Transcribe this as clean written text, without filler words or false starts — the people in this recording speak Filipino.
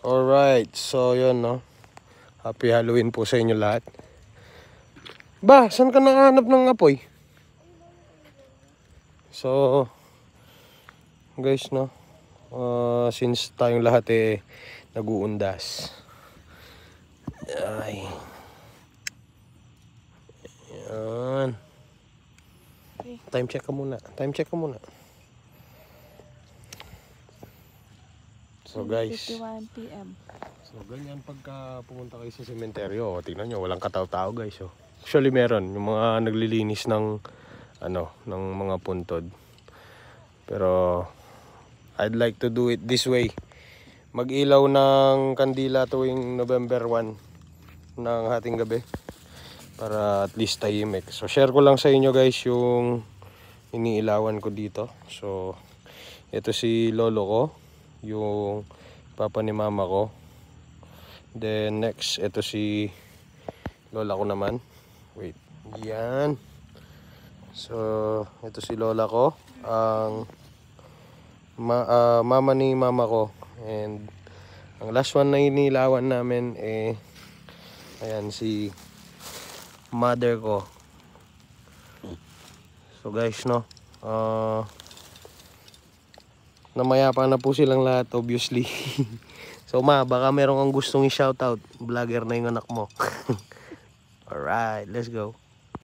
Alright, so yun no. Happy Halloween po sa inyo lahat. Ba, saan ka nakahanap ng apoy? So, guys no, since tayong lahat nag-uundas. Ay. Yan. Time check ka muna. So guys, 51 PM. so ganyan pagka pumunta kayo sa sementeryo, tingnan nyo, walang katao-tao guys. So, actually meron yung mga naglilinis ng ng mga puntod. Pero I'd like to do it this way. Mag-ilaw ng kandila tuwing November 1 ng hating gabi para at least tahimik. So share ko lang sa inyo guys yung iniilawan ko dito. So ito si lolo ko, yung papa ni mama ko. Then next, ito si lola ko naman. Wait, yan. So ito si lola ko, ang mama ni mama ko. And ang last one na inilawan namin ayan, si mother ko. So guys no, namayapa na po silang lahat obviously. So baka meron kang gustong i-shoutout, vlogger na yung anak mo. Alright, let's go.